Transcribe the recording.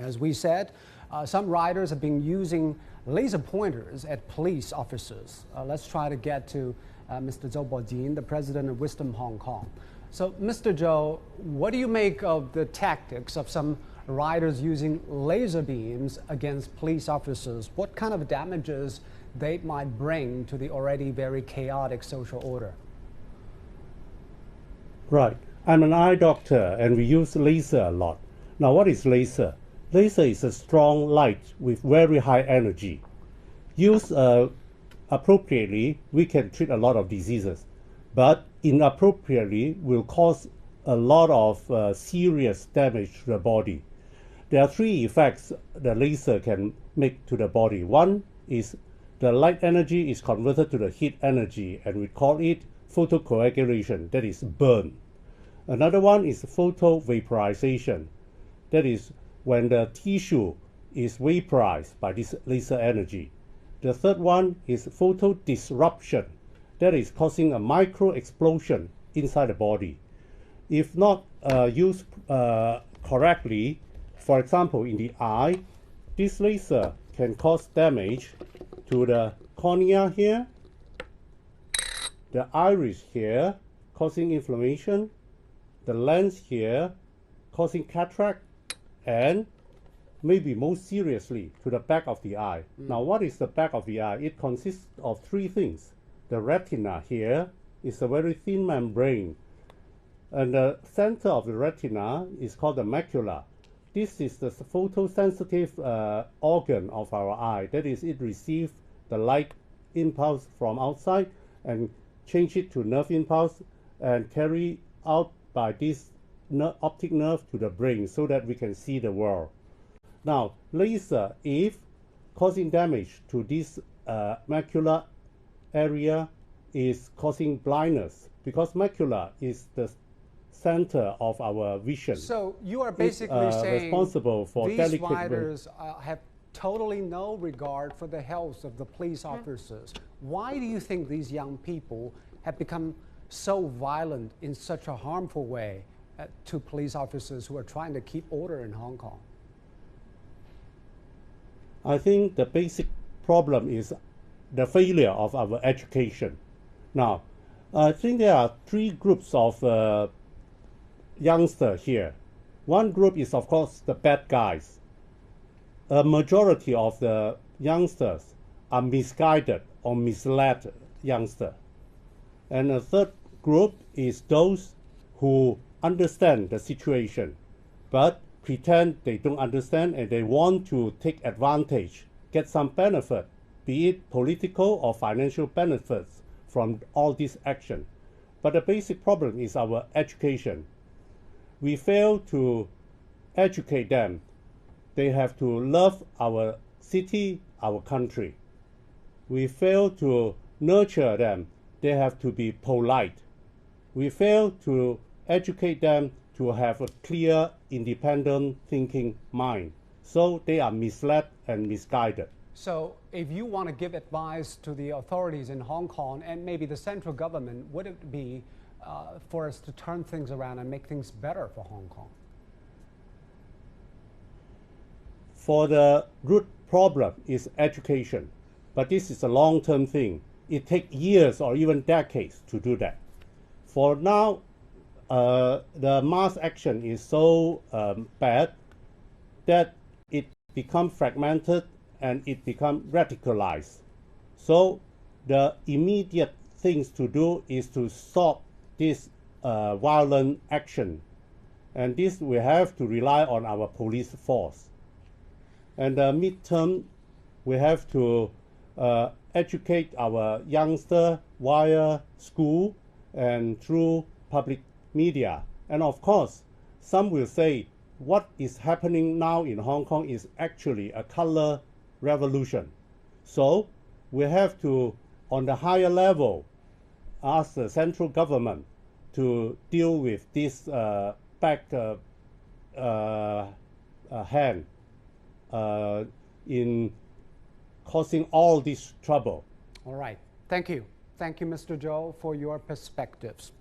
As we said, some riders have been using laser pointers at police officers. Let's try to get to Mr. Zhou Bojin, the president of Wisdom Hong Kong. So, Mr. Zhou, what do you make of the tactics of some riders using laser beams against police officers? What kind of damages they might bring to the already very chaotic social order? Right. I'm an eye doctor and we use laser a lot. Now, what is laser? Laser is a strong light with very high energy. Used appropriately, we can treat a lot of diseases, but inappropriately will cause a lot of serious damage to the body. There are three effects the laser can make to the body. One is the light energy is converted to the heat energy, and we call it photocoagulation, that is burn. Another one is photovaporization, that is when the tissue is vaporized by this laser energy. The third one is photodisruption, that is causing a micro explosion inside the body. If not used correctly, for example in the eye, this laser can cause damage to the cornea here, the iris here, causing inflammation, the lens here, causing cataract, and maybe most seriously to the back of the eye. Now, what is the back of the eye? It consists of three things. The retina here is a very thin membrane, and the center of the retina is called the macula. This is the photosensitive organ of our eye. That is, it receives the light impulse from outside and change it to nerve impulse and carry out by this optic nerve to the brain so that we can see the world. Now, laser, if causing damage to this macular area, is causing blindness, because macula is the center of our vision. So you are basically saying responsible for these riders have totally no regard for the health of the police officers. Why do you think these young people have become so violent in such a harmful way to police officers who are trying to keep order in Hong Kong? I think the basic problem is the failure of our education. Now, I think there are three groups of youngsters here. One group is, of course, the bad guys. A majority of the youngsters are misguided or misled youngsters. And a third group is those who understand the situation, but pretend they don't understand and they want to take advantage, get some benefit, be it political or financial benefits from all this action. But the basic problem is our education. We fail to educate them. They have to love our city, our country. We fail to nurture them. They have to be polite. We fail to educate them to have a clear, independent thinking mind. So they are misled and misguided. So if you want to give advice to the authorities in Hong Kong and maybe the central government, would it be for us to turn things around and make things better for Hong Kong? For the root problem is education, but this is a long-term thing. It takes years or even decades to do that. For now, the mass action is so bad that it becomes fragmented and it becomes radicalized. So the immediate things to do is to stop this violent action. And this we have to rely on our police force. And the midterm, we have to educate our youngster via school and through public media. And of course, some will say what is happening now in Hong Kong is actually a color revolution. So we have to, on the higher level, ask the central government to deal with this hand in causing all this trouble. All right. Thank you. Thank you, Mr. Zhou, for your perspectives.